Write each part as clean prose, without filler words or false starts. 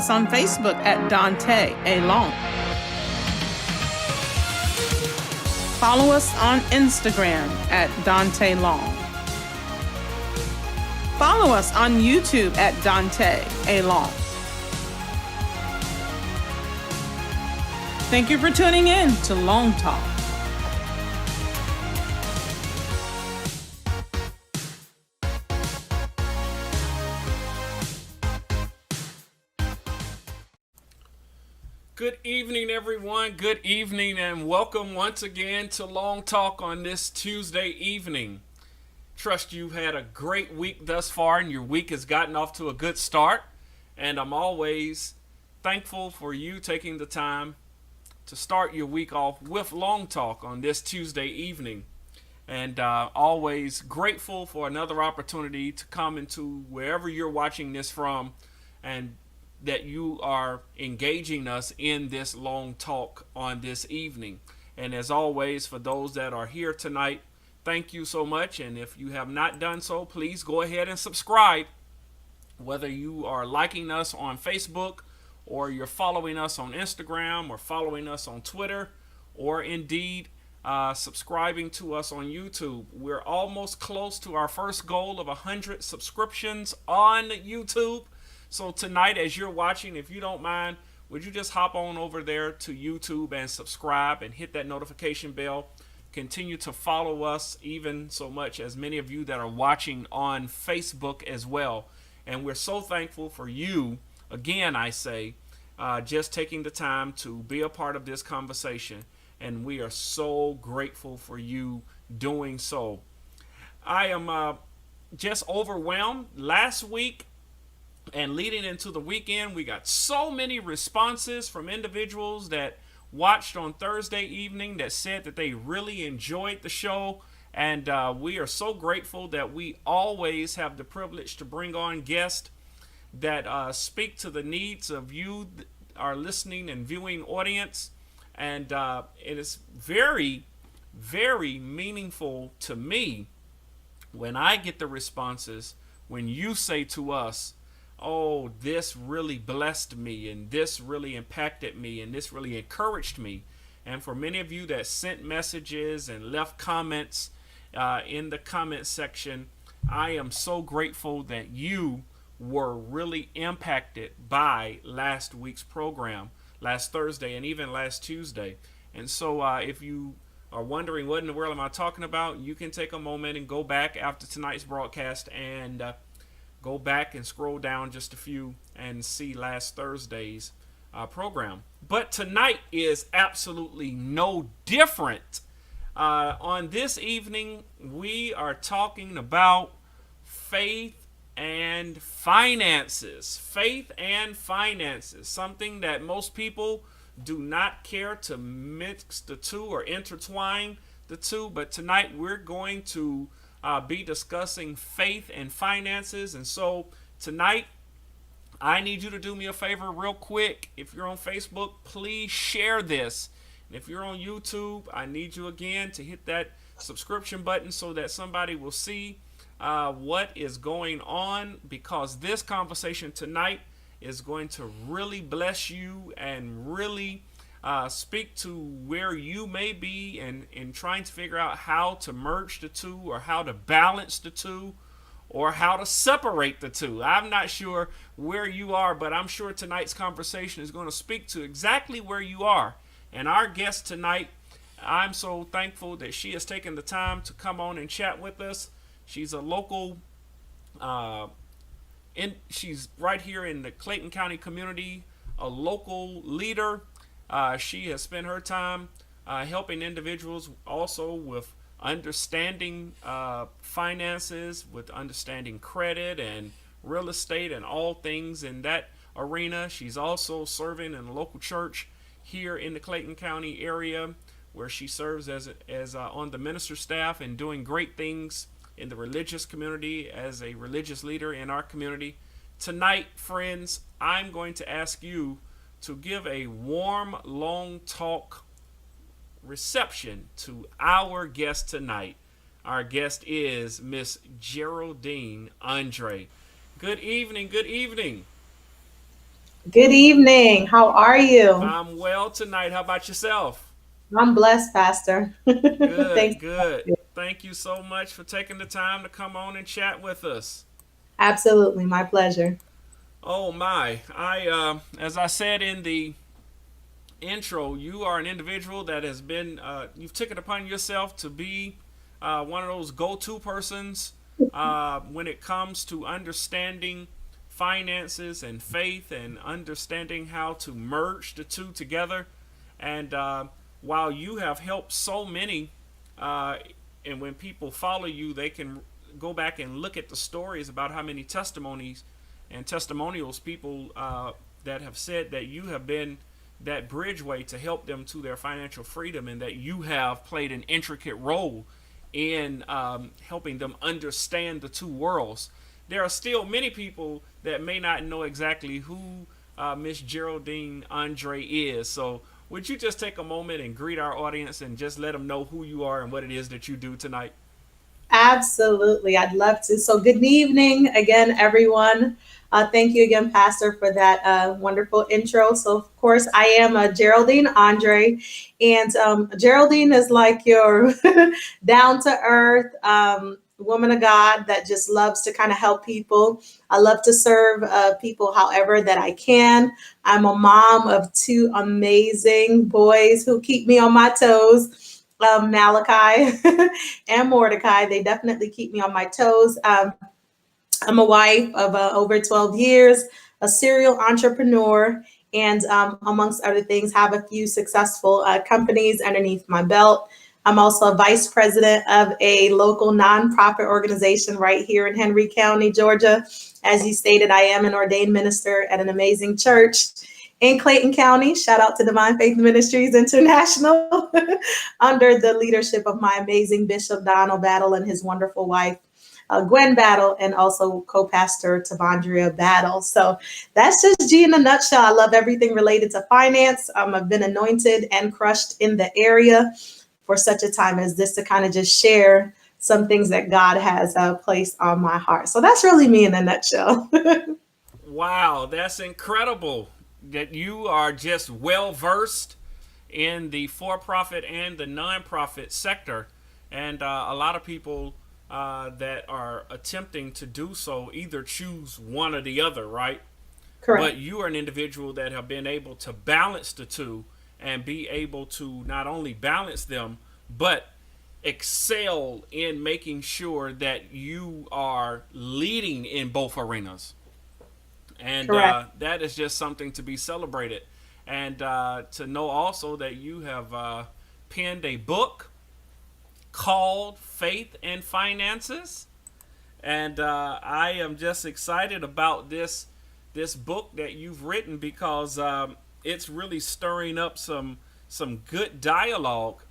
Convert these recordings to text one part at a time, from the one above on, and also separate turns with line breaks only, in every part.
us on Facebook at Daunta A. Long. Follow us on Instagram at Daunta Long. Follow us on YouTube at Daunta A. Long. Thank you for tuning in to LongTalk.
Good evening, everyone. Good evening, and welcome once again to LongTalk on this Tuesday evening. Trust you've had a great week thus far, and your week has gotten off to a good start. And I'm always thankful for you taking the time to start your week off with LongTalk on this Tuesday evening. And always grateful for another opportunity to come into wherever you're watching this from, and that you are engaging us in this long talk on this evening. And as always, for those that are here tonight, thank you so much. And if you have not done so, please go ahead and subscribe. Whether you are liking us on Facebook, or you're following us on Instagram, or following us on Twitter, or indeed subscribing to us on YouTube. We're almost close to our first goal of 100 subscriptions on YouTube. So tonight, as you're watching, if you don't mind, would you just hop on over there to YouTube and subscribe and hit that notification bell? Continue to follow us, even so much as many of you that are watching on Facebook as well. And we're so thankful for you, again, I say, just taking the time to be a part of this conversation. And we are so grateful for you doing so. I am just overwhelmed. Last week, and leading into the weekend, we got so many responses from individuals that watched on Thursday evening that said that they really enjoyed the show. And we are so grateful that we always have the privilege to bring on guests that speak to the needs of you, our listening and viewing audience. And it is very, very meaningful to me when I get the responses, when you say to us, oh, this really blessed me, and this really impacted me, and this really encouraged me. And for many of you that sent messages and left comments in the comment section, I am so grateful that you were really impacted by last week's program, last Thursday and even last Tuesday. And so if you are wondering what in the world am I talking about, you can take a moment and go back after tonight's broadcast and go back and scroll down just a few and see last Thursday's program. But tonight is absolutely no different. On this evening, we are talking about faith and finances. Faith and finances, something that most people do not care to mix the two or intertwine the two. But tonight we're going to be discussing faith and finances. And so tonight, I need you to do me a favor real quick. If you're on Facebook, please share this. And if you're on YouTube, I need you again to hit that subscription button so that somebody will see what is going on, because this conversation tonight is going to really bless you and really speak to where you may be in trying to figure out how to merge the two, or how to balance the two, or how to separate the two. I'm not sure where you are, but I'm sure tonight's conversation is going to speak to exactly where you are. And our guest tonight, I'm so thankful that she has taken the time to come on and chat with us. She's a local, she's right here in the Clayton County community, a local leader. She has spent her time helping individuals also with understanding finances, with understanding credit and real estate and all things in that arena. She's also serving in a local church here in the Clayton County area, where she serves as on the minister staff and doing great things in the religious community as a religious leader in our community. Tonight, friends, I'm going to ask you to give a warm, long talk reception to our guest tonight. Our guest is Miss Geraldine Andre. Good evening. Good evening.
Good evening. How are you?
I'm well tonight. How about yourself?
I'm blessed, Pastor.
Good,
Thanks.
good. Thank you so much for taking the time to come on and chat with us.
Absolutely, my pleasure.
Oh my! As I said in the intro, you are an individual that has been, you've taken upon yourself to be one of those go-to persons when it comes to understanding finances and faith and understanding how to merge the two together. And while you have helped so many, uh, and when people follow you, they can go back and look at the stories about how many testimonies and testimonials people that have said that you have been that bridgeway to help them to their financial freedom, and that you have played an intricate role in helping them understand the two worlds. There are still many people that may not know exactly who Miss Geraldine Andre is. So, would you just take a moment and greet our audience and just let them know who you are and what it is that you do tonight?
Absolutely. I'd love to. So, good evening again, everyone. Thank you again, Pastor, for that wonderful intro. So, of course, I am Geraldine Andre, and Geraldine is like your down to earth woman of God that just loves to kind of help people. I love to serve people however that I can. I'm a mom of two amazing boys who keep me on my toes. Malachi and Mordecai. They definitely keep me on my toes. I'm a wife of over 12 years, a serial entrepreneur, and amongst other things, have a few successful companies underneath my belt. I'm also a vice president of a local nonprofit organization right here in Henry County, Georgia. As you stated, I am an ordained minister at an amazing church in Clayton County. Shout out to Divine Faith Ministries International under the leadership of my amazing Bishop Donald Battle and his wonderful wife, Gwen Battle, and also co-pastor Tavandria Battle. So that's just G in a nutshell. I love everything related to finance. I've been anointed and crushed in the area for such a time as this to kind of just share some things that God has placed on my heart. So that's really me in a nutshell.
Wow, that's incredible that you are just well versed in the for profit and the nonprofit sector. And a lot of people that are attempting to do so either choose one or the other, right? But
Correct.
you are an individual that have been able to balance the two and be able to not only balance them, but excel in making sure that you are leading in both arenas. And
Correct.
that is just something to be celebrated. And to know also that you have penned a book called Faith and Finances. And I am just excited about this book that you've written because it's really stirring up some good dialogue.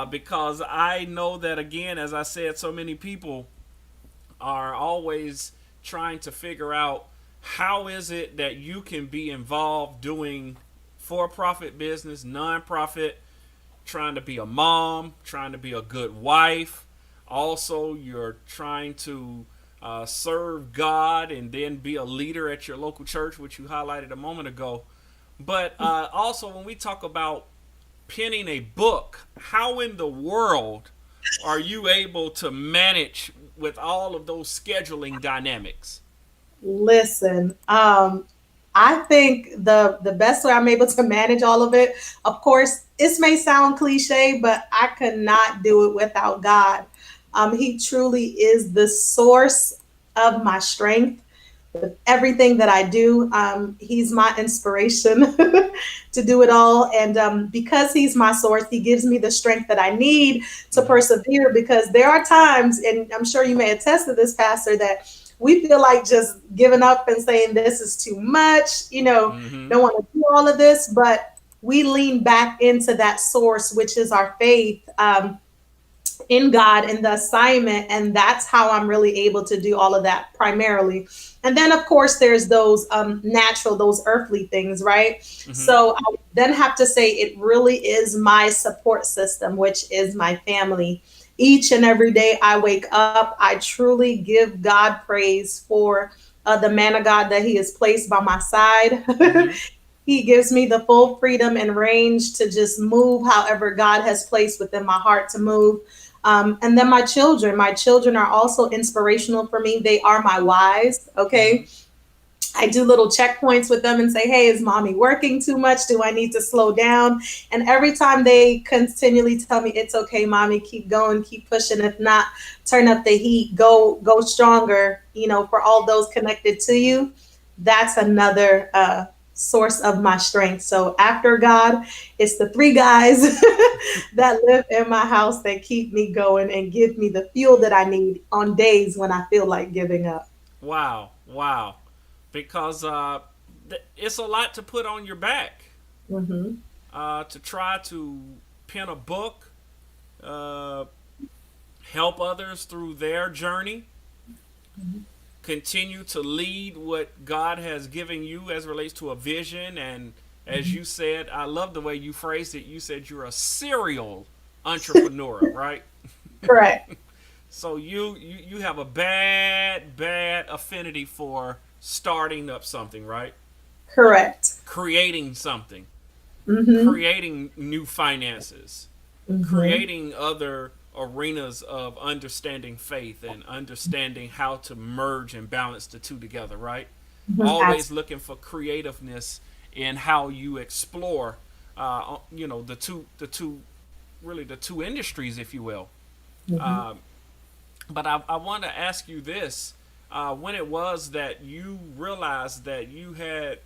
Because I know that, again, as I said, so many people are always trying to figure out how is it that you can be involved doing for-profit business, non-profit, trying to be a mom, trying to be a good wife. Also, you're trying to serve God and then be a leader at your local church, which you highlighted a moment ago. But also, when we talk about penning a book, how in the world are you able to manage with all of those scheduling dynamics?
Listen, I think the best way I'm able to manage all of it, of course, this may sound cliche, but I could not do it without God. He truly is the source of my strength. With everything that I do, he's my inspiration to do it all. And because he's my source, he gives me the strength that I need to
Mm-hmm.
persevere. Because there are times, and I'm sure you may attest to this, Pastor, that we feel like just giving up and saying this is too much,
Mm-hmm.
don't want to do all of this. But we lean back into that source, which is our faith. In God and the assignment. And that's how I'm really able to do all of that primarily. And then, of course, there's those natural, those earthly things, right?
Mm-hmm.
So I then have to say it really is my support system, which is my family. Each and every day I wake up, I truly give God praise for the man of God that he has placed by my side.
Mm-hmm.
He gives me the full freedom and range to just move however God has placed within my heart to move. And then my children are also inspirational for me. They are my whys.
Mm-hmm.
Okay. I do little checkpoints with them and say, hey, is mommy working too much? Do I need to slow down? And every time they continually tell me, it's okay, mommy, keep going, keep pushing. If not, turn up the heat, go stronger, for all those connected to you. That's another source of my strength. So after God, it's the three guys that live in my house that keep me going and give me the fuel that I need on days when I feel like giving up.
Wow. Wow. Because it's a lot to put on your back.
Mm-hmm.
To try to pen a book, help others through their journey, continue to lead what God has given you as relates to a vision. And as you said, I love the way you phrased it. You said you're a serial entrepreneur, right?
Correct.
So you have a bad affinity for starting up something, right?
Correct.
Creating something,
Mm-hmm.
creating new finances,
Mm-hmm.
creating other arenas of understanding faith and understanding how to merge and balance the two together, right?
Mm-hmm.
Always looking for creativeness in how you explore, the two industries, if you will.
Mm-hmm.
But I want to ask you this: when it was that you realized that you had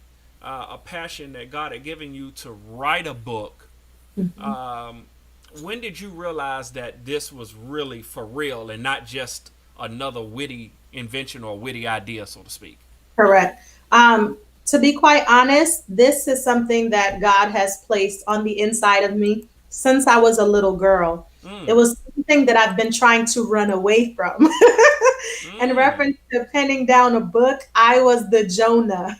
a passion that God had given you to write a book,
Mm-hmm.
when did you realize that this was really for real and not just another witty invention or witty idea, so to speak?
Correct. To be quite honest, this is something that God has placed on the inside of me since I was a little girl. It
Mm,
was something that I've been trying to run away from. In
mm,
reference to penning down a book, I was the Jonah.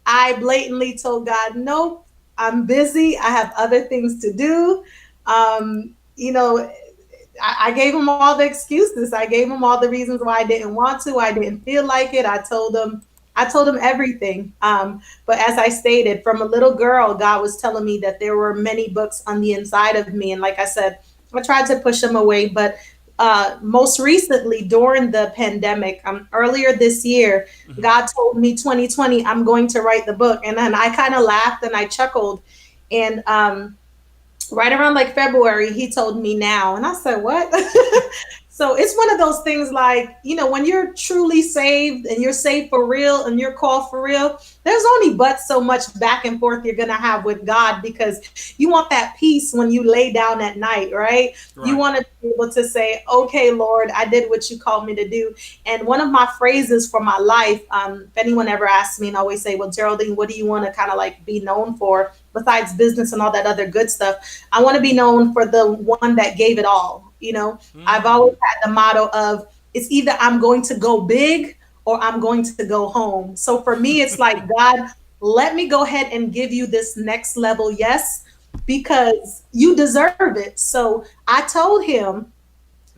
I blatantly told God, nope, I'm busy. I have other things to do. Um, you know, I gave him all the excuses. I gave him all the reasons why I didn't want to. I didn't feel like it. I told him everything. But as I stated, from a little girl, God was telling me that there were many books on the inside of me. And like I said, I tried to push them away. But most recently, during the pandemic, earlier this year,
mm-hmm.
God told me 2020, I'm going to write the book. And then I kind of laughed and I chuckled. And right around like February, he told me now. And I said, what? So it's one of those things like, when you're truly saved and you're saved for real and you're called for real, there's only but so much back and forth you're going to have with God because you want that peace when you lay down at night, right? You
Right.
want to be able to say, okay, Lord, I did what you called me to do. And one of my phrases for my life, if anyone ever asks me and I always say, well, Geraldine, what do you want to kind of like be known for besides business and all that other good stuff? I want to be known for the one that gave it all. I've always
Mm,
had the motto of it's either I'm going to go big or I'm going to go home. So for me, it's like, God, let me go ahead and give you this next level yes, because you deserve it. So I told him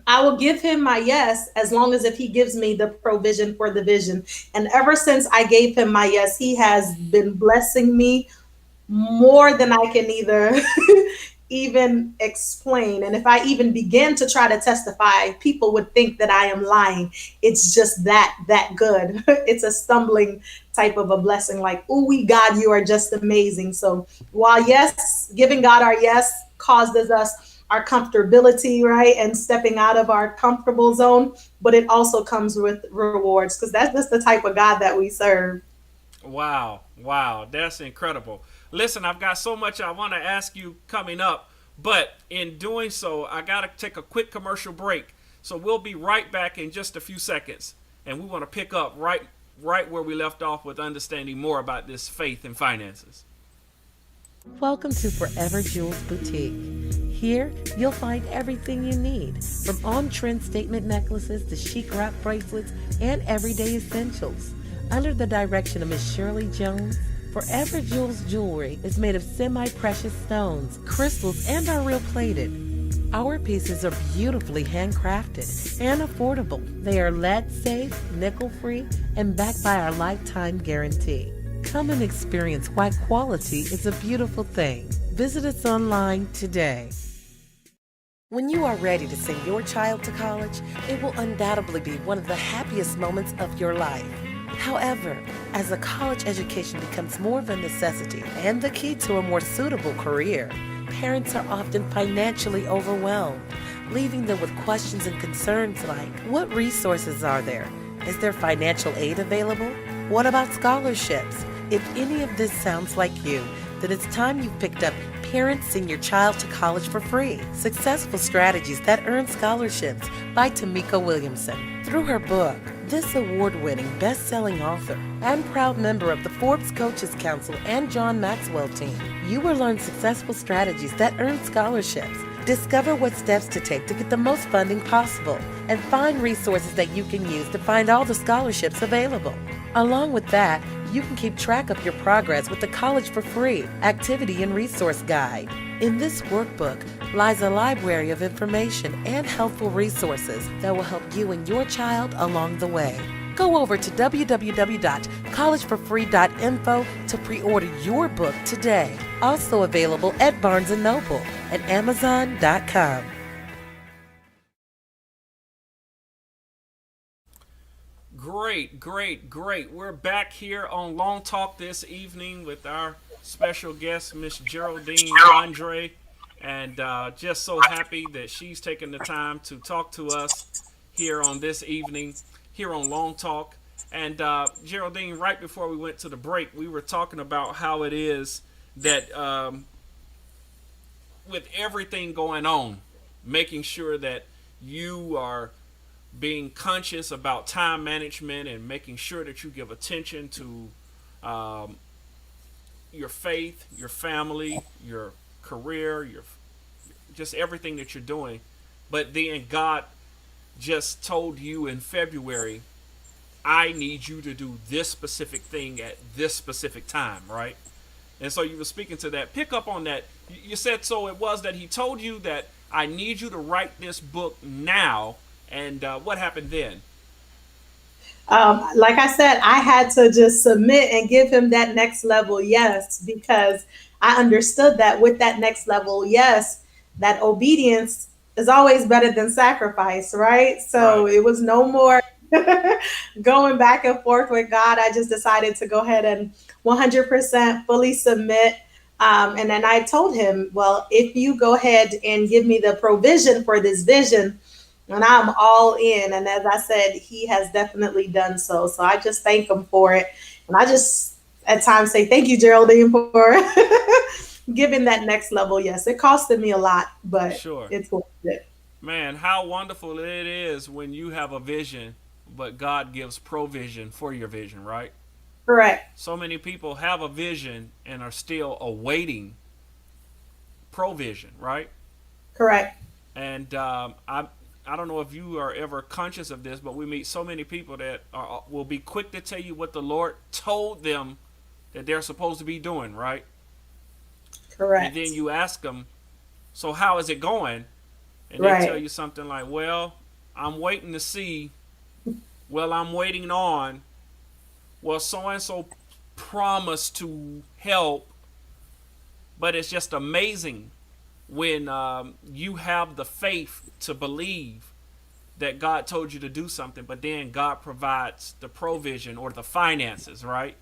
I will give him my yes as long as if he gives me the provision for the vision. And ever since I gave him my yes, he has been blessing me more than I can either even explain. And if I even begin to try to testify, people would think that I am lying. It's just that good. It's a stumbling type of a blessing, like, ooh, we God, you are just amazing. So while yes, giving God our yes causes us our comfortability, right? And stepping out of our comfortable zone, but it also comes with rewards because that's just the type of God that we serve.
wow. Wow. That's incredible. Listen, I've got so much I want to ask you coming up, but in doing so, I got to take a quick commercial break. So we'll be right back in just a few seconds, and we want to pick up right where we left off with understanding more about this faith and finances.
Welcome to Forever Jewels Boutique. Here, you'll find everything you need, from on-trend statement necklaces to chic wrap bracelets and everyday essentials. Under the direction of Miss Shirley Jones, Forever Jewels jewelry is made of semi-precious stones, crystals, and are real plated. Our pieces are beautifully handcrafted and affordable. They are lead safe, nickel free, and backed by our lifetime guarantee. Come and experience why quality is a beautiful thing. Visit us online today. When you are ready to send your child to college, it will undoubtedly be one of the happiest moments of your life. However, as a college education becomes more of a necessity and the key to a more suitable career, parents are often financially overwhelmed, leaving them with questions and concerns like, what resources are there? Is there financial aid available? What about scholarships? If any of this sounds like you, then it's time you picked up Parents Send Your Child to College for Free, Successful Strategies That Earn Scholarships by Tamika Williamson. Through her book, this award-winning, best-selling author and proud member of the Forbes Coaches Council and John Maxwell team, you will learn successful strategies that earn scholarships, discover what steps to take to get the most funding possible, and find resources that you can use to find all the scholarships available. Along with that, you can keep track of your progress with the College for Free Activity and Resource Guide. In this workbook lies a library of information and helpful resources that will help you and your child along the way. Go over to www.collegeforfree.info to pre-order your book today. Also available at Barnes & Noble and Amazon.com.
Great, great, great. We're back here on Long Talk this evening with our special guest, Miss Geraldine Andre. And just so happy that she's taking the time to talk to us here on this evening, here on Long Talk. And Geraldine, right before we went to the break, we were talking about how it is that with everything going on, making sure that you are being conscious about time management and making sure that you give attention to your faith, your family, your career, your just everything that you're doing. But then God just told you in February, I need you to do this specific thing at this specific time, right? And so you were speaking to that. Pick up on that. You said so it was that he told you that I need you to write this book now. And what happened then?
Like I said, I had to just submit and give him that next level yes, because I understood that with that next level yes, that obedience is always better than sacrifice, right? So
Right.
it was no more going back and forth with God. I just decided to go ahead and 100% fully submit. And then I told him, well, if you go ahead and give me the provision for this vision, and I'm all in. And as I said, he has definitely done so. So I just thank him for it. And I just at times say, thank you, Geraldine, for giving that next level. Yes, it costed me a lot, but
Sure.
it's worth it.
Man, how wonderful it is when you have a vision, but God gives provision for your vision, right?
Correct.
So many people have a vision and are still awaiting provision, right?
Correct.
And I don't know if you are ever conscious of this, but we meet so many people that will be quick to tell you what the Lord told them that they're supposed to be doing, right? And
Correct.
then you ask them, so how is it going? And they tell
Right.
you something like, well, I'm waiting to see. Well, I'm waiting on. Well, so and so promised to help. But it's just amazing when you have the faith to believe that God told you to do something, but then God provides the provision or the finances, right?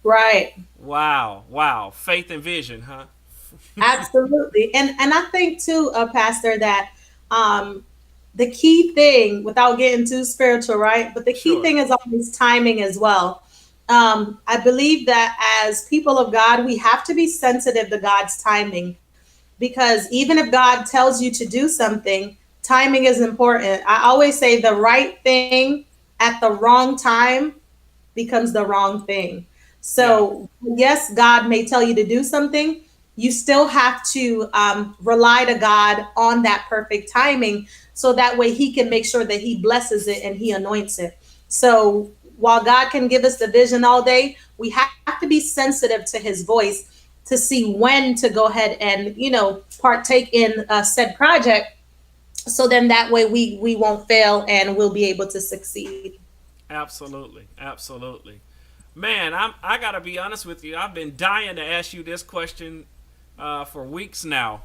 Right.
Wow, wow. Faith and vision, huh?
Absolutely. And I think too, Pastor, that um the key thing, without getting too spiritual, right? But the key
Sure.
thing is always timing as well. I believe that as people of God, we have to be sensitive to God's timing, because even if God tells you to do something, timing is important. I always say the right thing at the wrong time becomes the wrong thing.
Yeah,
So, yes, God may tell you to do something. You still have to rely to God on that perfect timing, so that way He can make sure that He blesses it and He anoints it. So, while God can give us the vision all day, we have to be sensitive to His voice to see when to go ahead and, partake in said project, So then that way we won't fail and we'll be able to succeed.
Absolutely, absolutely. Man, I gotta be honest with you. I've been dying to ask you this question for weeks now.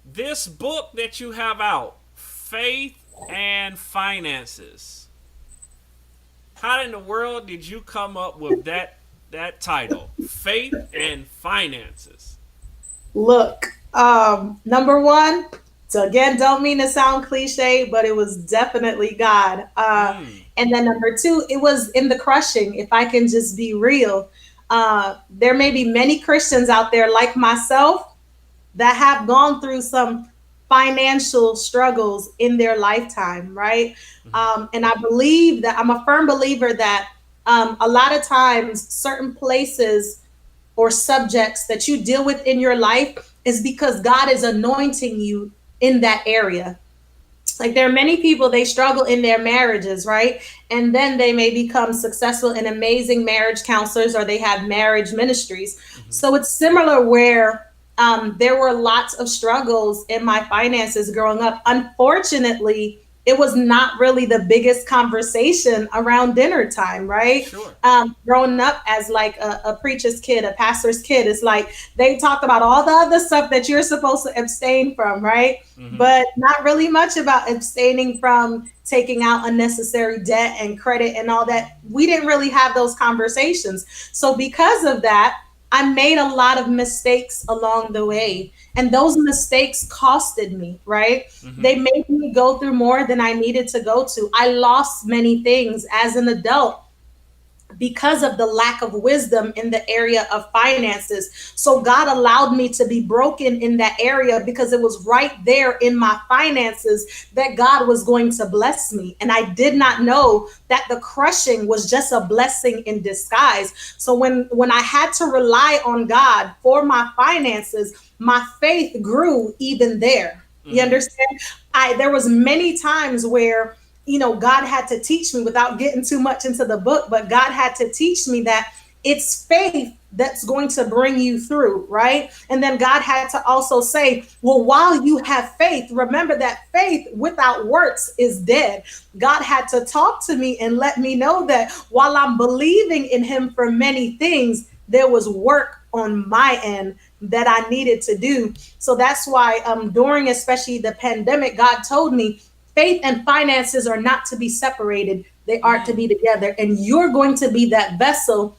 This book that you have out, Faith and Finances. How in the world did you come up with that title, Faith and Finances?
Look, number one, so again, don't mean to sound cliche, but it was definitely God. And then number two, it was in the crushing. If I can just be real, there may be many Christians out there like myself that have gone through some financial struggles in their lifetime, right? And I believe that I'm a firm believer that a lot of times certain places or subjects that you deal with in your life is because God is anointing you in that area. Like there are many people, they struggle in their marriages, right? And then they may become successful and amazing marriage counselors, or they have marriage ministries. So it's similar where there were lots of struggles in my finances growing up. Unfortunately, it was not really the biggest conversation around dinner time, right?
Sure.
Growing up as like a preacher's kid, a pastor's kid, it's like they talk about all the other stuff that you're supposed to abstain from, right? But not really much about abstaining from taking out unnecessary debt and credit and all that. We didn't really have those conversations. So because of that, I made a lot of mistakes along the way. And those mistakes costed me, right? They made me go through more than I needed to go to. I lost many things as an adult because of the lack of wisdom in the area of finances. So God allowed me to be broken in that area because it was right there in my finances that God was going to bless me. And I did not know that the crushing was just a blessing in disguise. So when I had to rely on God for my finances, my faith grew even there. You understand? There was many times where God had to teach me, without getting too much into the book, but God had to teach me that it's faith that's going to bring you through, right? And then God had to also say, well, while you have faith, remember that faith without works is dead. God had to talk to me and let me know that while I'm believing in him for many things, there was work on my end that I needed to do. So that's why during especially the pandemic, God told me, faith and finances are not to be separated. They are to be together. And you're going to be that vessel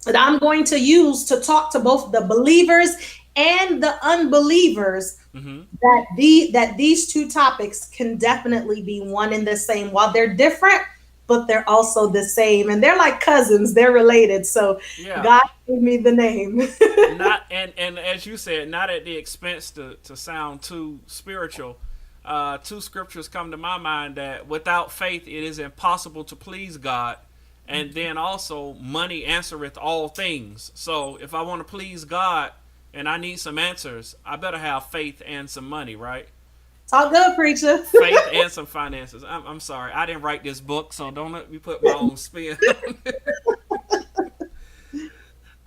that I'm going to use to talk to both the believers and the unbelievers, that these two topics can definitely be one and the same. While they're different, but they're also the same. And they're like cousins. They're related. So
Yeah.
God gave me the name.
Not and as you said, not at the expense to sound too spiritual. Two scriptures come to my mind that without faith it is impossible to please God, and then also money answereth all things. So if I want to please God and I need some answers, I better have faith and some money, right?
Talk good, preacher.
Faith and some finances. I'm sorry, I didn't write this book, so don't let me put my own spin.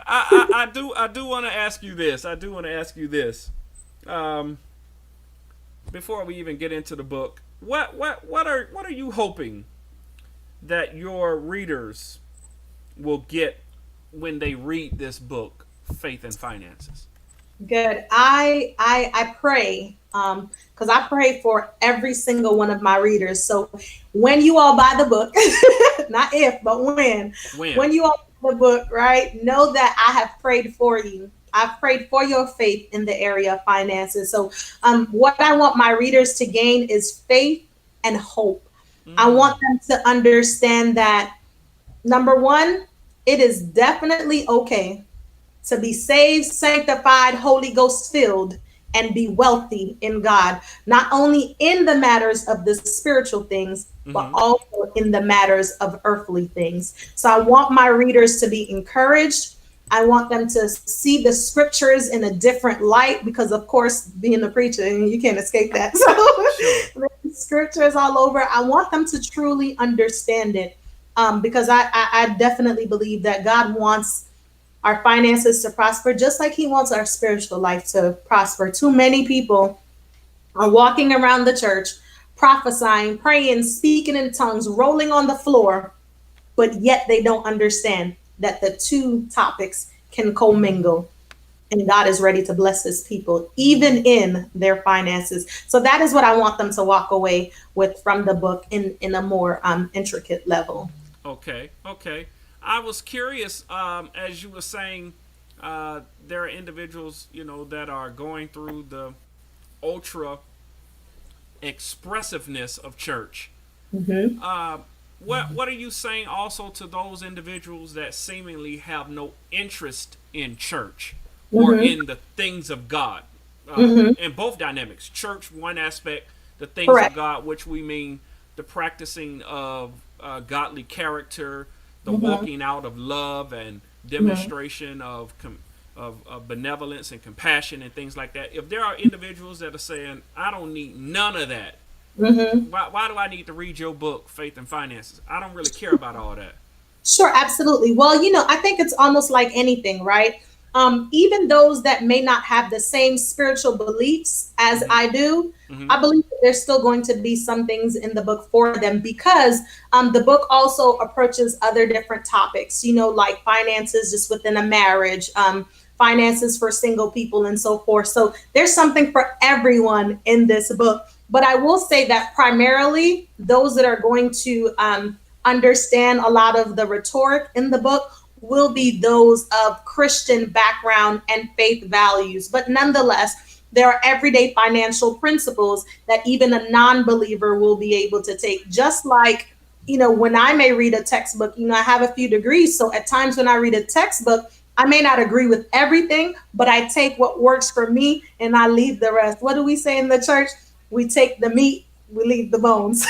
I do want to ask you this. Before we even get into the book, what are you hoping that your readers will get when they read this book, Faith and Finances?
Good. I pray, because I pray for every single one of my readers. So when you all buy the book, not if, but when you all buy the book, right, know that I have prayed for you. I've prayed for your faith in the area of finances. So what I want my readers to gain is faith and hope. I want them to understand that, number one, it is definitely okay to be saved, sanctified, Holy Ghost filled, and be wealthy in God, not only in the matters of the spiritual things, but also in the matters of earthly things. So I want my readers to be encouraged. I want them to see the scriptures in a different light, because of course, being a preacher, you can't escape that. So scriptures all over. I want them to truly understand it, because I definitely believe that God wants our finances to prosper just like he wants our spiritual life to prosper. Too many people are walking around the church, prophesying, praying, speaking in tongues, rolling on the floor, but yet they don't understand that the two topics can commingle. And God is ready to bless his people, even in their finances. So that is what I want them to walk away with from the book in a more intricate level.
Okay, okay. I was curious, as you were saying, there are individuals, that are going through the ultra expressiveness of church.
Mm-hmm.
What are you saying also to those individuals that seemingly have no interest in church or
Mm-hmm.
in the things of God?
Mm-hmm.
In both dynamics, church one aspect, the things of
Correct.
God, which we mean the practicing of godly character, the
Mm-hmm.
walking out of love and
Mm-hmm.
demonstration of benevolence and compassion and things like that. If there are individuals that are saying, I don't need none of that,
Mm-hmm.
why do I need to read your book, Faith and Finances? I don't really care about all that.
Sure, absolutely. Well, I think it's almost like anything, right? Even those that may not have the same spiritual beliefs as
Mm-hmm.
I do,
Mm-hmm.
I believe that there's still going to be some things in the book for them because the book also approaches other different topics, like finances just within a marriage, finances for single people, and so forth. So there's something for everyone in this book. But I will say that primarily those that are going to understand a lot of the rhetoric in the book will be those of Christian background and faith values. But nonetheless, there are everyday financial principles that even a non believer will be able to take. Just like, when I may read a textbook, I have a few degrees. So at times when I read a textbook, I may not agree with everything, but I take what works for me and I leave the rest. What do we say in the church? We take the meat, we leave the bones.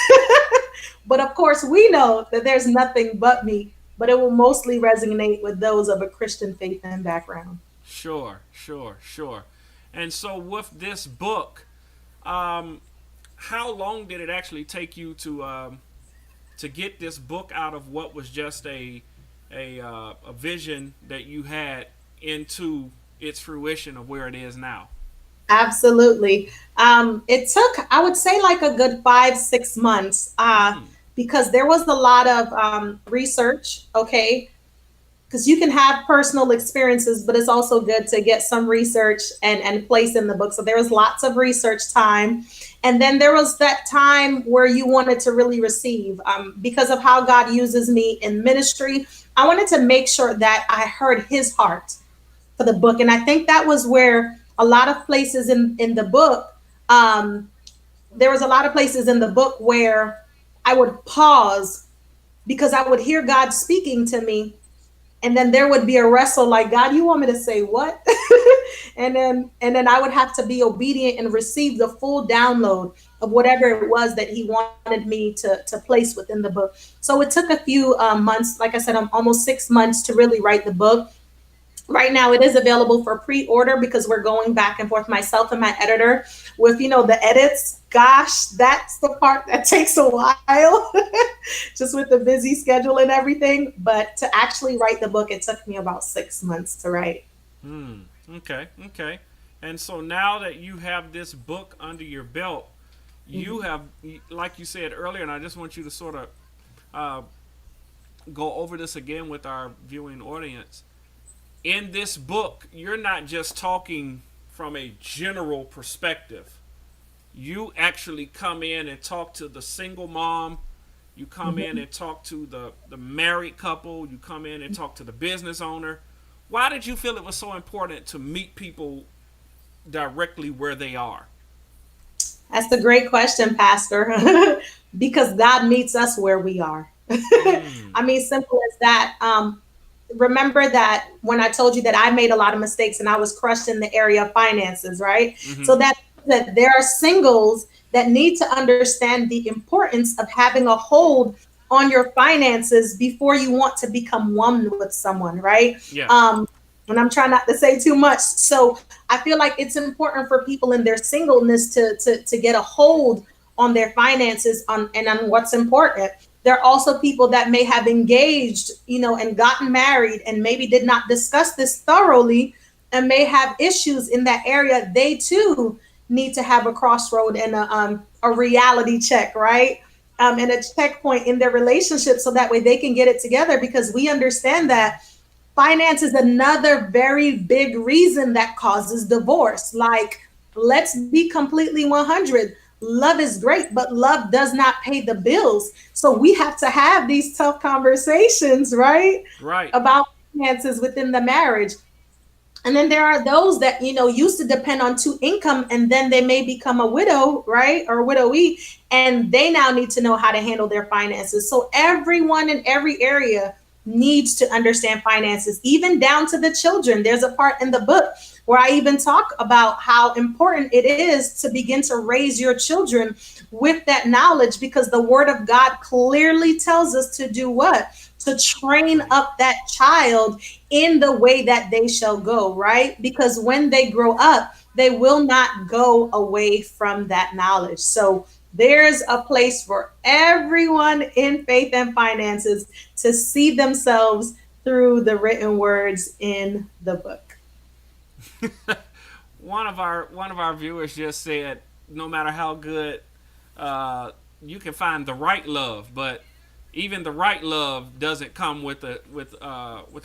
But of course, we know that there's nothing but meat, but it will mostly resonate with those of a Christian faith and background.
Sure, sure, sure. And so with this book, um, how long did it actually take you to get this book out of what was just a vision that you had into its fruition of where it is now?
Absolutely. It took, I would say, like a good 5, 6 months
Mm,
because there was a lot of research. Okay, because you can have personal experiences, but it's also good to get some research and place in the book. So there was lots of research time. And then there was that time where you wanted to really receive because of how God uses me in ministry. I wanted to make sure that I heard his heart for the book. And I think that was where a lot of places in the book, there was a lot of places in the book where I would pause because I would hear God speaking to me, and then there would be a wrestle like, God, you want me to say what? and then I would have to be obedient and receive the full download of whatever it was that he wanted me to place within the book. So it took a few months, like I said, almost 6 months to really write the book. Right now it is available for pre-order because we're going back and forth, myself and my editor, with the edits. Gosh, that's the part that takes a while just with the busy schedule and everything. But to actually write the book, it took me about 6 months to write.
mm, okay, okay. And so now that you have this book under your belt, you
Mhm.
have, like you said earlier, and I just want you to sort of uh, go over this again with our viewing audience. In this book, you're not just talking from a general perspective. You actually come in and talk to the single mom. You come in
Mhm.
and talk to the married couple. You come in and talk to the business owner. Why did you feel it was so important to meet people directly where they are?
That's a great question, Pastor, because God meets us where we are.
Mm,
I mean, simple as that. Remember that when I told you that I made a lot of mistakes and I was crushed in the area of finances, right?
mm-hmm,
So that there are singles that need to understand the importance of having a hold on your finances before you want to become one with someone, right?
yeah.
Um, and I'm trying not to say too much. So I feel like it's important for people in their singleness to get a hold on their finances and on what's important. There are also people that may have engaged, and gotten married and maybe did not discuss this thoroughly and may have issues in that area. They too need to have a crossroad and a reality check, right? And a checkpoint in their relationship so that way they can get it together, because we understand that finance is another very big reason that causes divorce. Like, let's be completely 100. Love is great, but love does not pay the bills. So we have to have these tough conversations, right?
Right.
About finances within the marriage. And then there are those that, used to depend on two income, and then they may become a widow, right? Or widowee, and they now need to know how to handle their finances. So everyone in every area needs to understand finances, even down to the children. There's a part in the book where I even talk about how important it is to begin to raise your children with that knowledge, because the word of God clearly tells us to do what? To train up that child in the way that they shall go, right? Because when they grow up, they will not go away from that knowledge. So there's a place for everyone in faith and finances to see themselves through the written words in the book.
One of our viewers just said, no matter how good you can find the right love, but even the right love doesn't come with a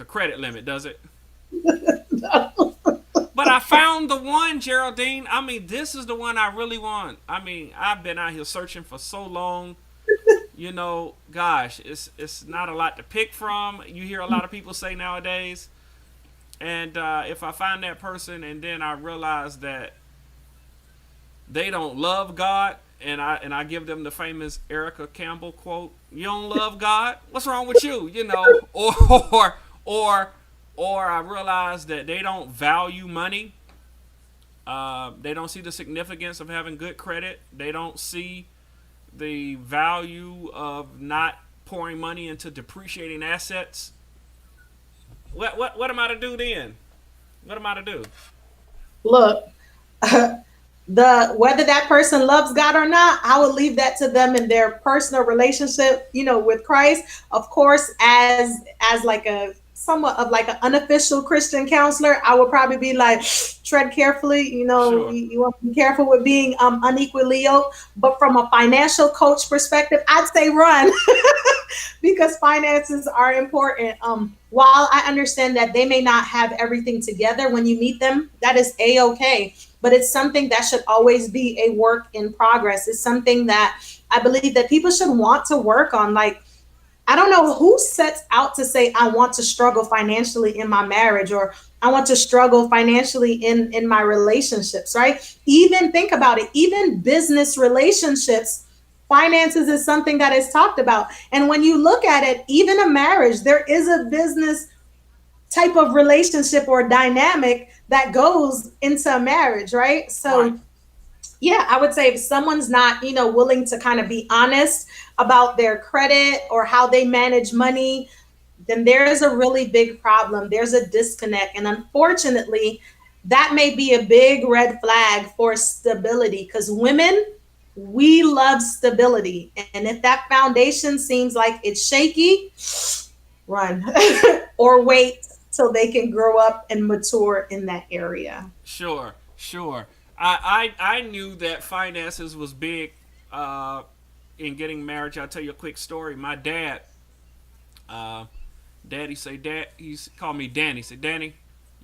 credit limit, does it? But I found the one, Geraldine. I mean, this is the one I really want. I mean, I've been out here searching for so long. Gosh, it's not a lot to pick from. You hear a lot of people say nowadays. And if I find that person and then I realize that they don't love God, and I give them the famous Erica Campbell quote, "You don't love God? What's wrong with you?" Or I realize that they don't value money. They don't see the significance of having good credit. They don't see the value of not pouring money into depreciating assets. What am I to do then? What am I to do?
Look, the whether that person loves God or not, I would leave that to them in their personal relationship, with Christ. Of course, as like a somewhat of like an unofficial Christian counselor, I would probably be like, tread carefully.
Sure.
You want to be careful with being unequally yoked. But from a financial coach perspective, I'd say run because finances are important. While I understand that they may not have everything together when you meet them, that is a-okay. But it's something that should always be a work in progress. It's something that I believe that people should want to work on. Like, I don't know who sets out to say, I want to struggle financially in my marriage, or I want to struggle financially in my relationships, right? Even think about it, even business relationships, finances is something that is talked about. And when you look at it, even a marriage, there is a business type of relationship or dynamic that goes into a marriage, right? So
Right.
yeah, I would say if someone's not, willing to kind of be honest about their credit or how they manage money, then there is a really big problem. There's a disconnect. And unfortunately, that may be a big red flag for stability, because women, we love stability. And if that foundation seems like it's shaky, run or wait till they can grow up and mature in that area.
Sure. Sure. I knew that finances was big in getting marriage. I'll tell you a quick story. My dad, Daddy say, he called me Danny. He said, Danny,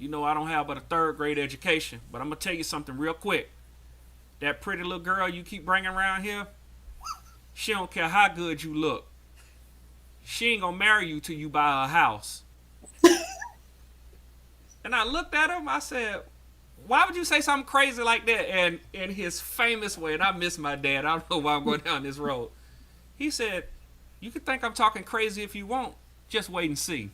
I don't have but a third grade education, but I'm gonna tell you something real quick. That pretty little girl you keep bringing around here, she don't care how good you look. She ain't gonna marry you till you buy her house. And I looked at him. I said, why would you say something crazy like that? And in his famous way, and I miss my dad. I don't know why I'm going down this road. He said, you can think I'm talking crazy if you want. Just wait and see.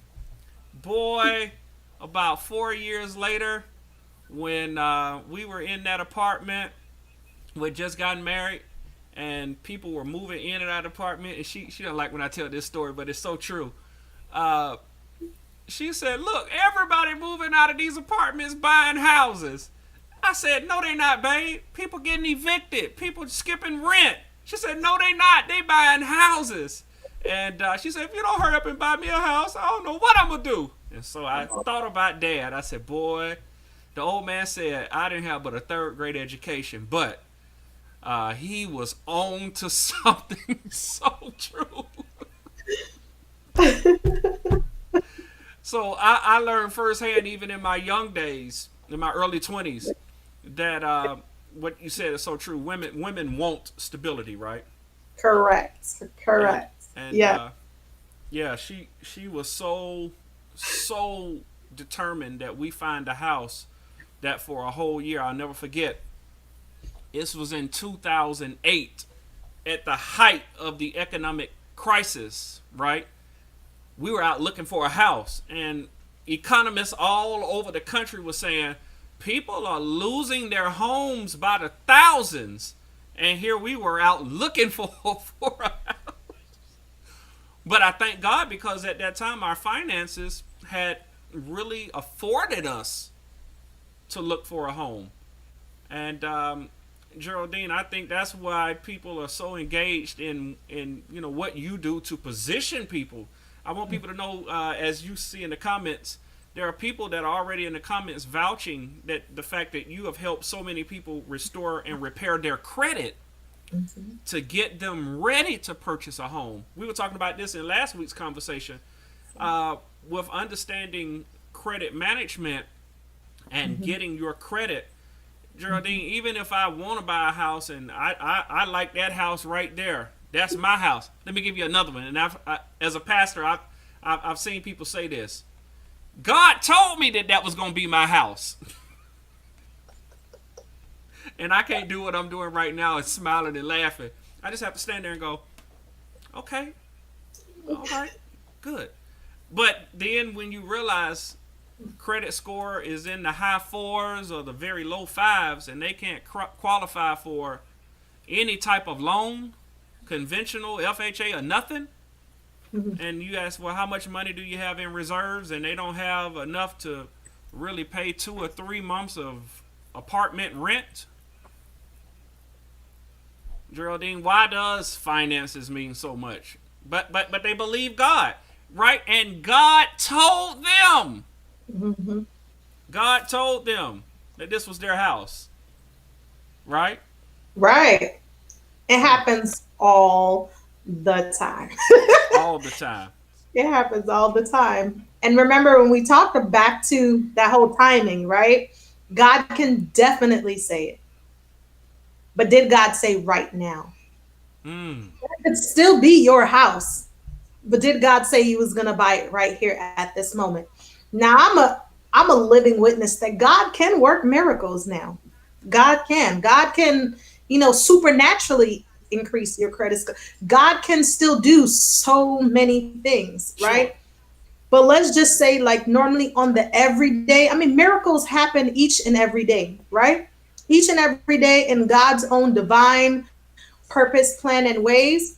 Boy, about 4 years later, when we were in that apartment, we had just gotten married, and people were moving in and out of the apartment, and she doesn't like when I tell this story, but it's so true. She said, look, everybody moving out of these apartments buying houses. I said, no, they not, babe. People getting evicted. People skipping rent. She said, no, they not. They buying houses. And she said, if you don't hurry up and buy me a house, I don't know what I'm going to do. And so I thought about Dad. I said, boy, The old man said, I didn't have but a third grade education, but he was on to something so true. So I learned firsthand, even in my young days, in my early 20s, that what you said is so true. Women want stability, right?
Correct.
And,
Correct.
and
Yeah.
yeah, she was so determined that we find a house that for a whole year, I'll never forget. This was in 2008, at the height of the economic crisis, right? We were out looking for a house, and economists all over the country were saying people are losing their homes by the thousands, and here we were out looking for a house. But I thank God, because at that time our finances had really afforded us to look for a home. And Geraldine, I think that's why people are so engaged in what you do to position people. I want people to know, as you see in the comments, there are people that are already in the comments vouching that the fact that you have helped so many people restore and repair their credit to get them ready to purchase a home. We were talking about this in last week's conversation, with understanding credit management and getting your credit. Geraldine, even if I want to buy a house and I like that house right there, that's my house. Let me give you another one. And as a pastor, I've seen people say this: God told me that was going to be my house. And I can't do what I'm doing right now and smiling and laughing. I just have to stand there and go, okay, all right, good. But then when you realize credit score is in the high fours or the very low fives, and they can't qualify for any type of loan, conventional, FHA, or nothing, and you ask, well, how much money do you have in reserves? And they don't have enough to really pay 2 or 3 months of apartment rent. Geraldine, why does finances mean so much? But they believe God, right? And God told them. God told them that this was their house, right?
Right. It happens all the time.
All the time.
It happens all the time. And remember, when we talked back to that whole timing, right? God can definitely say it. But did God say right now? It could still be your house. But did God say he was going to buy it right here at this moment? Now, I'm a living witness that God can work miracles now. God can, supernaturally increase your credit score. God can still do so many things, right? Sure. But let's just say, like, normally on the everyday, miracles happen each and every day, right? Each and every day in God's own divine purpose, plan, and ways.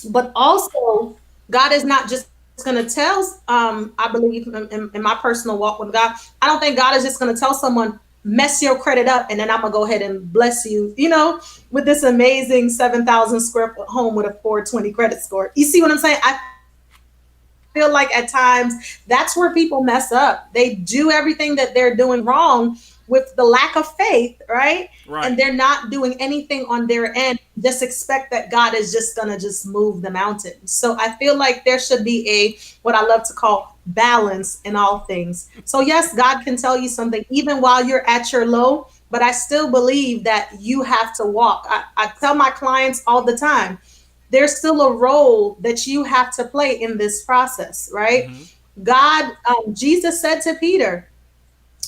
But also, God is not just going to tell, I believe in my personal walk with God, I don't think God is just going to tell someone, mess your credit up, and then I'm going to go ahead and bless you, with this amazing 7,000 square foot home with a 420 credit score. You see what I'm saying? I feel like at times that's where people mess up. They do everything that they're doing wrong with the lack of faith, right? And they're not doing anything on their end. Just expect that God is just going to just move the mountain. So I feel like there should be what I love to call balance in all things. So yes, God can tell you something even while you're at your low, but I still believe that you have to walk. I tell my clients all the time, there's still a role that you have to play in this process, right? God, Jesus said to Peter,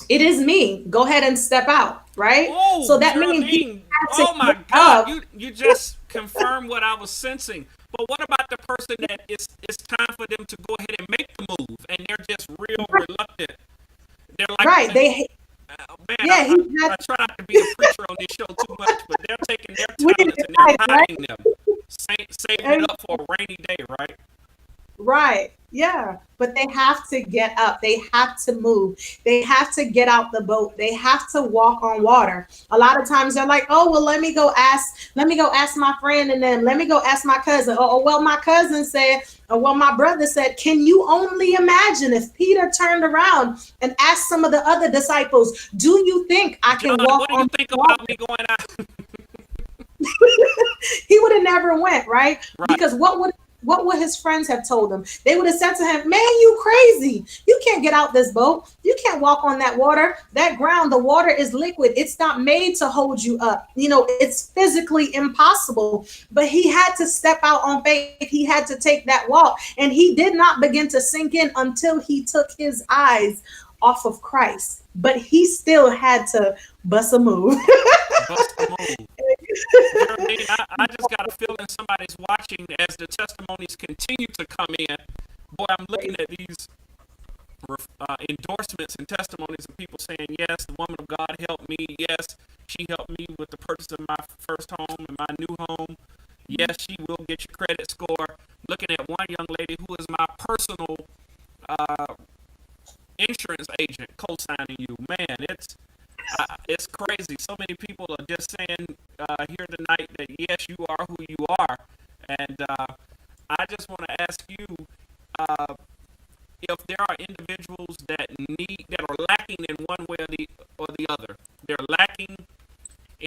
it is me. Go ahead and step out, right?
Oh,
so that
Geraldine,
means
oh my God, you just confirmed what I was sensing. But what about the person that it's time for them to go ahead and make the move, and they're just real reluctant? They're like,
right?
I try not to be a preacher on this show too much, but they're taking their talents and they're hiding them, saving it up for a rainy day, right?
Right. Yeah. but they have to get up. They have to move. They have to get out the boat. They have to walk on water. A lot of times they're like, oh, well, let me go ask my friend, and then let me go ask my cousin. Well, my cousin said, or well, my brother said, can you only imagine if Peter turned around and asked some of the other disciples, do you think I can
John,
walk
what do you
on
think
water?
about me going out?
He would have never went, right?
Right.
Because what would his friends have told him? They would have said to him, man, you crazy. You can't get out this boat. You can't walk on that water. That ground, the water is liquid. It's not made to hold you up. It's physically impossible. But he had to step out on faith. He had to take that walk. And he did not begin to sink in until he took his eyes off of Christ. But he still had to bust a move.
Bust a move. Geraldine, I just got a feeling somebody's watching as the testimonies continue to come in. Boy, I'm looking at these endorsements and testimonies of people saying, yes, the woman of God helped me. Yes, she helped me with the purchase of my first home and my new home. Yes, she will get your credit score. Looking at one young lady who is my personal insurance agent co-signing you. Man, it's crazy. So many people are just saying here tonight that yes, you are who you are, and I just want to ask you if there are individuals that are lacking in one way or the other. They're lacking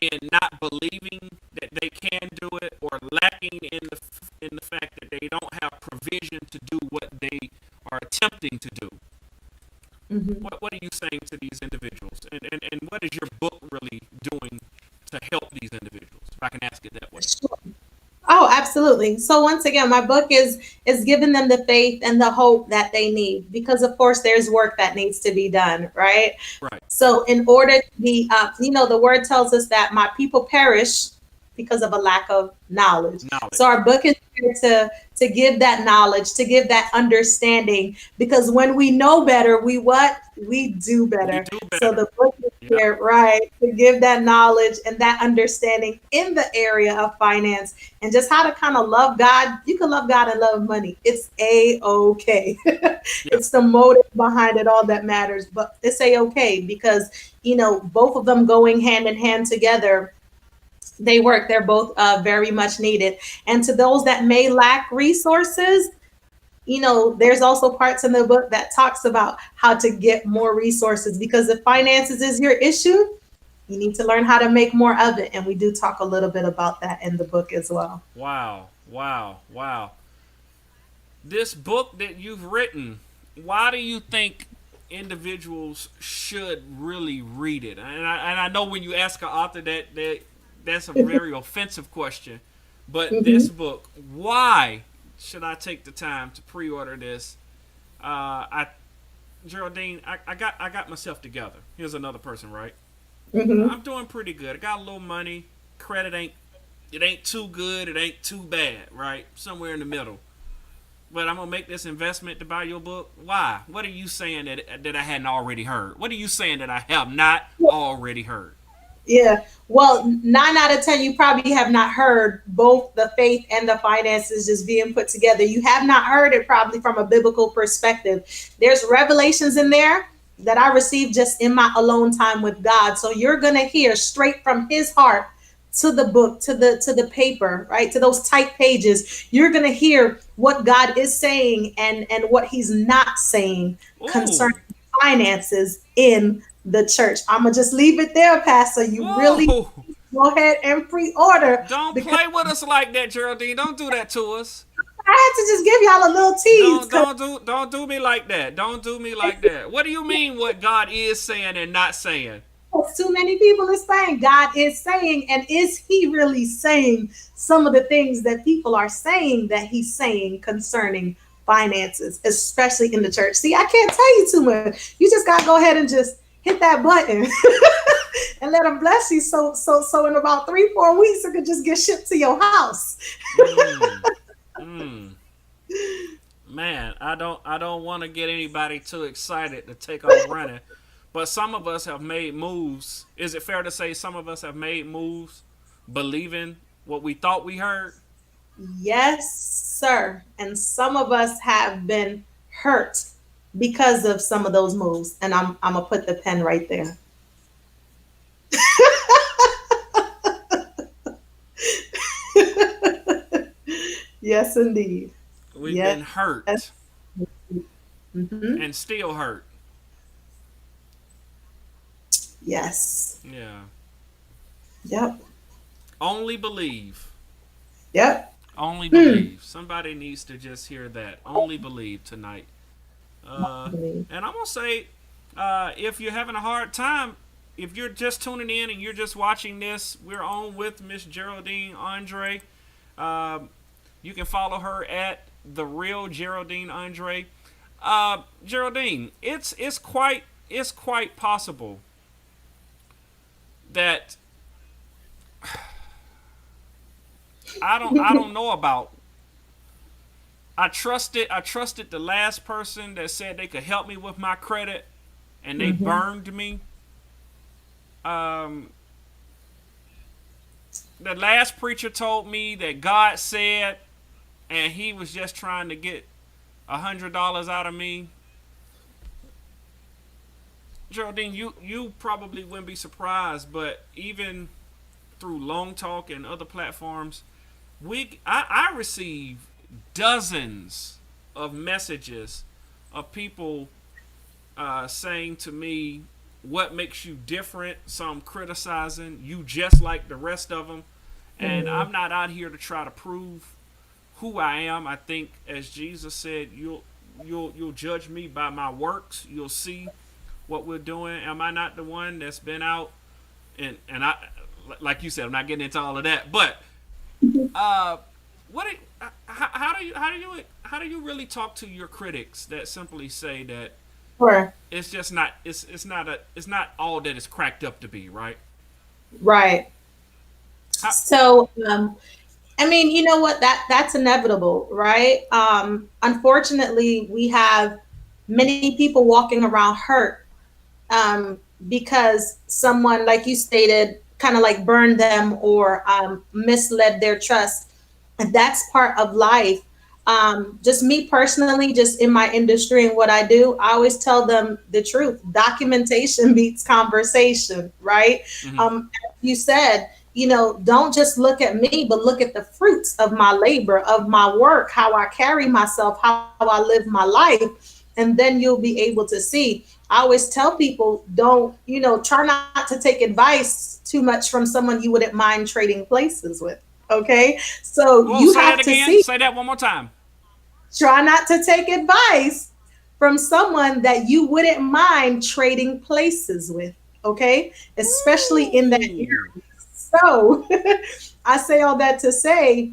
in not believing that they can do it, or lacking in the fact that they don't have provision to do what they are attempting to do.
Mhm.
What are you saying to these individuals? And what is your book really doing to help these individuals, if I can ask it that way?
Sure. Oh, absolutely. So once again, my book is giving them the faith and the hope that they need, because of course there's work that needs to be done, right?
Right.
So in order to be, the word tells us that my people perish because of a lack of knowledge.
Knowledge.
So our book is here to give that knowledge, to give that understanding, because when we know better, we do better.
We do
So
better.
the book is
Yep.
here, right, to give that knowledge and that understanding in the area of finance, and just how to kind of love God. You can love God and love money. It's a-okay.
Yeah.
It's the motive behind it all that matters, but it's a-okay because, both of them going hand in hand together, they work. They're both very much needed. And to those that may lack resources, there's also parts in the book that talks about how to get more resources, because if finances is your issue, you need to learn how to make more of it. And we do talk a little bit about that in the book as well.
Wow. This book that you've written, why do you think individuals should really read it? And I know when you ask an author that's a very offensive question, but this book, why should I take the time to pre-order this? Geraldine, I got myself together. Here's another person, right? I'm doing pretty good. I got a little money. Credit ain't too good. It ain't too bad, right? Somewhere in the middle. But I'm gonna make this investment to buy your book. Why? What are you saying that I hadn't already heard? What are you saying that I have not already heard?
Yeah. Well, 9 out of 10, you probably have not heard both the faith and the finances just being put together. You have not heard it probably from a biblical perspective. There's revelations in there that I received just in my alone time with God. So you're going to hear straight from his heart to the book, to the paper, right? To those typed pages. You're going to hear what God is saying and what he's not saying concerning finances in the church. I'm gonna just leave it there, Pastor. You really go ahead and pre-order.
Don't play with us like that, Geraldine. Don't do that to us.
I had to just give y'all a little tease.
Don't do me like that. Don't do me like that. What do you mean what God is saying and not saying?
Too many people are saying God is saying, and is he really saying some of the things that people are saying that he's saying concerning finances, especially in the church? See, I can't tell you too much. You just gotta go ahead and just hit that button and let them bless you. So in about 3-4 weeks, it could just get shipped to your house.
Man, I don't want to get anybody too excited to take off running, but some of us have made moves. Is it fair to say some of us have made moves believing what we thought we heard?
Yes, sir. And some of us have been hurt because of some of those moves. And I'm gonna put the pen right there. Yes, indeed.
We've
Yes.
been hurt
Hmm.
and still hurt.
Yes.
Yeah.
Yep.
Only believe.
Yep.
Only believe. Somebody needs to just hear that. Only believe tonight. And I'm going to say, if you're having a hard time, if you're just tuning in and you're just watching this, we're on with Miss Geraldine Andre. You can follow her at the real Geraldine Andre. Geraldine, it's quite possible that I don't know about. I trusted the last person that said they could help me with my credit, and they burned me. The last preacher told me that God said, and he was just trying to get $100 out of me. Geraldine, you probably wouldn't be surprised, but even through LongTalk and other platforms, I receive dozens of messages of people saying to me, what makes you different? Some criticizing you just like the rest of them. And I'm not out here to try to prove who I am. I think, as Jesus said, you'll judge me by my works. You'll see what we're doing. Am I not the one that's been out? And I, like you said, I'm not getting into all of that. But how do you really talk to your critics that simply say that
Sure.
it's just not it's not all that it's cracked up to be, right?
Right.
How,
So, I mean, you know what? That's inevitable, right? Unfortunately, we have many people walking around hurt because someone, like you stated, kind of like burned them or misled their trust. And that's part of life. Just me personally, just in my industry and what I do, I always tell them the truth. Documentation beats conversation, right?
mhm.
You said, don't just look at me, but look at the fruits of my labor, of my work, how I carry myself, how I live my life. And then you'll be able to see. I always tell people, don't, try not to take advice too much from someone you wouldn't mind trading places with. Okay. So
Whoa,
you
say that
have to
again.
see,
Say that one more time.
try not to take advice from someone that you wouldn't mind trading places with. Okay. Especially in that area.
Ooh.
So I say all that to say,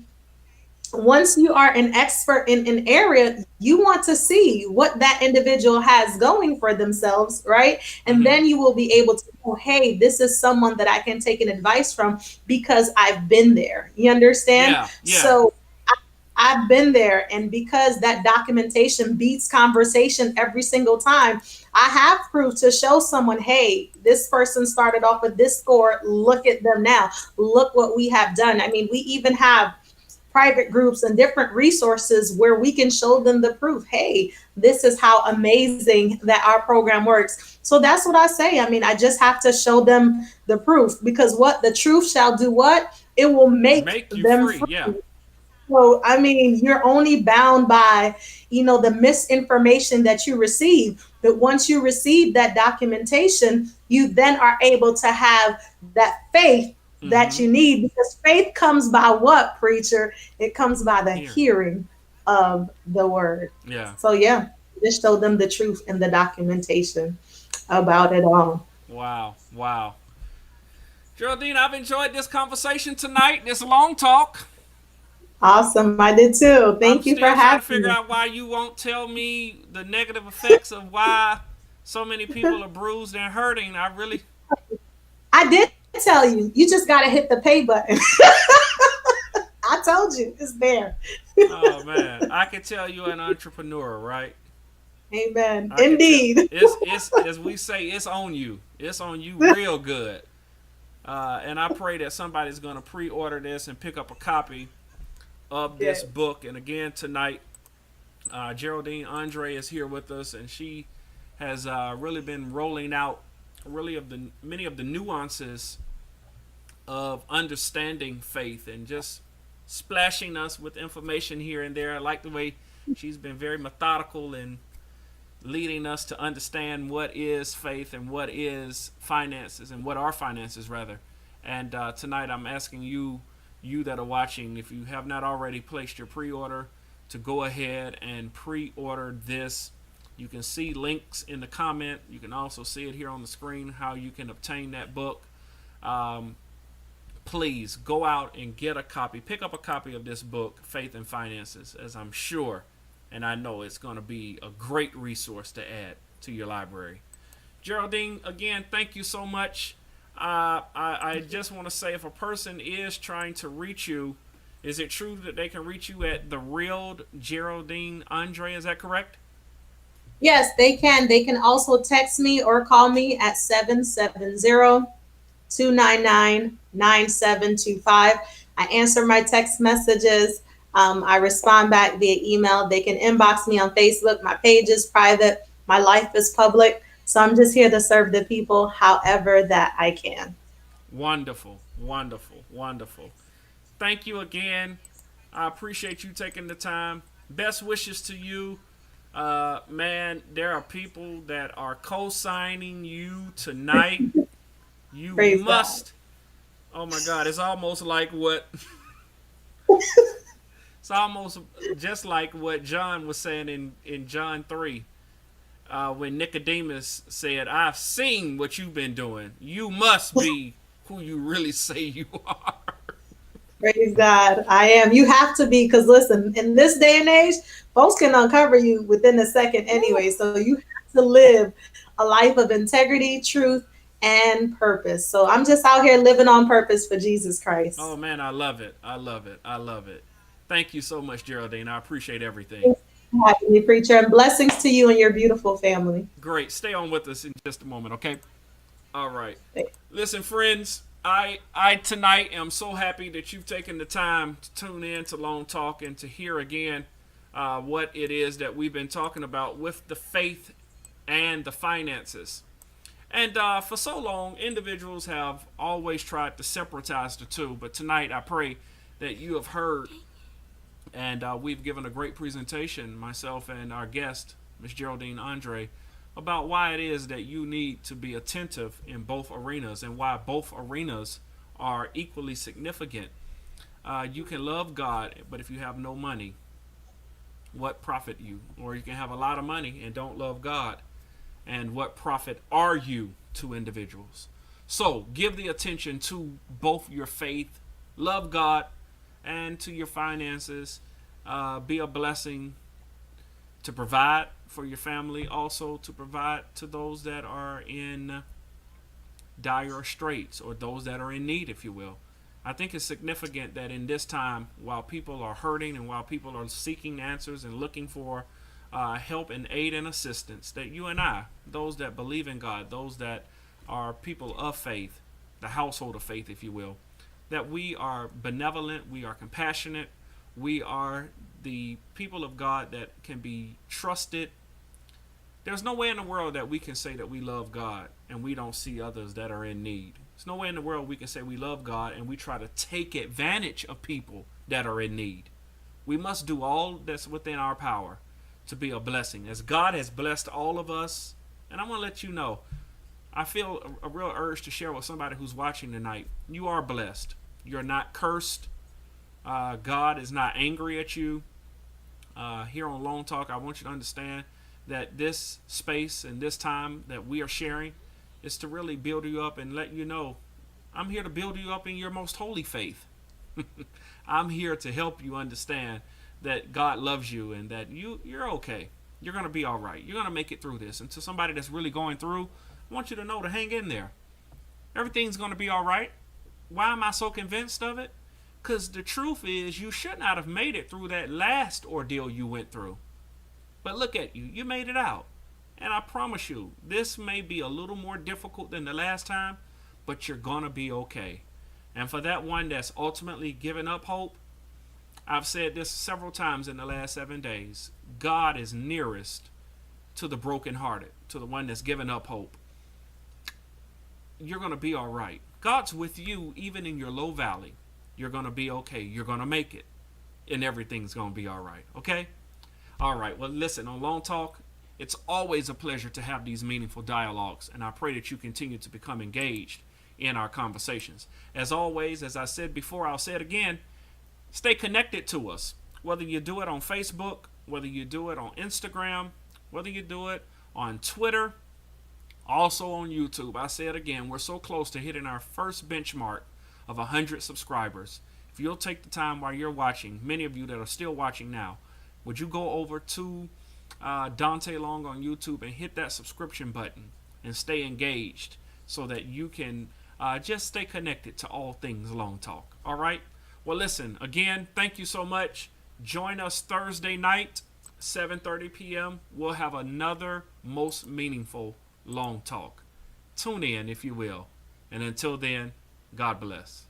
once you are an expert in an area, you want to see what that individual has going for themselves, right? And
Mhm.
then you will be able to know, hey, this is someone that I can take an advice from because I've been there. You understand?
Yeah, yeah.
So I've been there, and because that documentation beats conversation every single time, I have proof to show someone, hey, this person started off with this score. Look at them now. Look what we have done. I mean, we even have private groups and different resources where we can show them the proof. Hey, this is how amazing that our program works. So that's what I say. I mean, I just have to show them the proof, because what the truth shall do what? It will make
Make you
them
free.
free.
Yeah.
So, I mean, you're only bound by, the misinformation that you receive. But once you receive that documentation, you then are able to have that faith that
Mhm.
you need, because faith comes by what, preacher? It comes by the
Here.
hearing of the word.
Yeah.
So, yeah, just show them the truth in the documentation about it all.
Wow. Wow. Geraldine, I've enjoyed this conversation tonight. This long talk.
Awesome. I did too.
I'm
Thank you for
still trying to
having
figure
me.
out why you won't tell me the negative effects of why so many people are bruised and hurting. I really.
I did tell you. You just got to hit the pay button. I told you it's there.
Oh man, I can tell you're an entrepreneur, right?
Amen.
I can tell.
Indeed.
It's as we say, it's on you. It's on you real good. And I pray that somebody's gonna pre-order this and pick up a copy of this
Yes.
book. And again tonight, Geraldine Andre is here with us, and she has really been rolling out many of the nuances of understanding faith and just splashing us with information here and there. I like the way she's been very methodical in leading us to understand what is faith and what is finances and what are finances rather. And tonight I'm asking you that are watching, if you have not already placed your pre-order, to go ahead and pre-order this. You can see links in the comment. You can also see it here on the screen how you can obtain that book. Please go out and get a copy. Pick up a copy of this book, Faith and Finances, as I'm sure and I know it's going to be a great resource to add to your library. Geraldine, again, thank you so much. I just want to say, if a person is trying to reach you, is it true that they can reach you at the real Geraldine Andre? Is that correct?
Yes, they can. They can also text me or call me at 770-299-9725. I answer my text messages. I respond back via email. They can inbox me on Facebook. My page is private. My life is public. So I'm just here to serve the people however that I can.
Wonderful, wonderful, wonderful. Thank you again. I appreciate you taking the time. Best wishes to you. Man, there are people that are co-signing you tonight. You
Praise
must.
God.
Oh my God, it's almost like what it's almost just like what John was saying in John 3. When Nicodemus said, I've seen what you've been doing. You must be who you really say you are.
Praise God. I am. You have to be, because listen, in this day and age, folks can uncover you within a second anyway. So you have to live a life of integrity, truth, and purpose. So I'm just out here living on purpose for Jesus Christ.
Oh man, I love it. I love it. I love it. Thank you so much, Geraldine. I appreciate everything.
Happy preacher, and blessings to you and your beautiful family.
Great. Stay on with us in just a moment, okay? All right. Listen, friends, I tonight am so happy that you've taken the time to tune in to Long Talk and to hear again what it is that we've been talking about with the faith and the finances. And for so long, individuals have always tried to separatize the two. But tonight, I pray that you have heard, and we've given a great presentation, myself and our guest, Ms. Geraldine Andre, about why it is that you need to be attentive in both arenas and why both arenas are equally significant. You can love God, but if you have no money, what profit you? Or you can have a lot of money and don't love God. And what profit are you to individuals? So give the attention to both your faith, love God, and to your finances. Be a blessing to provide for your family, also to provide to those that are in dire straits or those that are in need, if you will. I think it's significant that in this time, while people are hurting and while people are seeking answers and looking for help and aid and assistance, that you and I, those that believe in God, those that are people of faith, the household of faith, if you will, that we are benevolent, we are compassionate, we are the people of God that can be trusted. There's no way in the world that we can say that we love God and we don't see others that are in need. There's no way in the world we can say we love God and we try to take advantage of people that are in need. We must do all that's within our power to be a blessing, as God has blessed all of us. And I want to let you know, I feel a real urge to share with somebody who's watching tonight. You are blessed. You're not cursed. God is not angry at you. Here on Long Talk, I want you to understand that this space and this time that we are sharing is to really build you up and let you know I'm here to build you up in your most holy faith. I'm here to help you understand that God loves you and that you're okay. You're going to be all right. You're going to make it through this. And to somebody that's really going through, I want you to know to hang in there. Everything's going to be all right. Why am I so convinced of it? Because the truth is, you should not have made it through that last ordeal you went through. But look at you. You made it out. And I promise you, this may be a little more difficult than the last time, but you're going to be okay. And for that one that's ultimately given up hope, I've said this several times in the last 7 days. God is nearest to the brokenhearted, to the one that's given up hope. You're going to be all right. God's with you even in your low valley. You're going to be okay. You're going to make it. And everything's going to be all right. Okay? All right. Well, listen, on Long Talk, it's always a pleasure to have these meaningful dialogues. And I pray that you continue to become engaged in our conversations. As always, as I said before, I'll say it again, stay connected to us. Whether you do it on Facebook, whether you do it on Instagram, whether you do it on Twitter, also on YouTube. I say it again, we're so close to hitting our first benchmark of 100 subscribers. If you'll take the time while you're watching, many of you that are still watching now, would you go over to Daunta Long on YouTube and hit that subscription button and stay engaged so that you can just stay connected to all things Long Talk. All right? Well, listen, again, thank you so much. Join us Thursday night, 7:30 p.m. We'll have another most meaningful Long Talk. Tune in, if you will. And until then, God bless.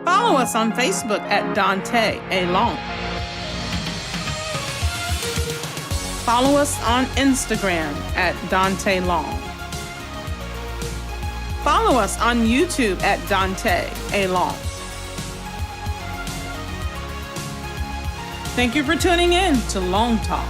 Follow us on Facebook at Daunta Long. Follow us on Instagram at Daunta Long. Follow us on YouTube at Daunta Long. Thank you for tuning in to Long Talk.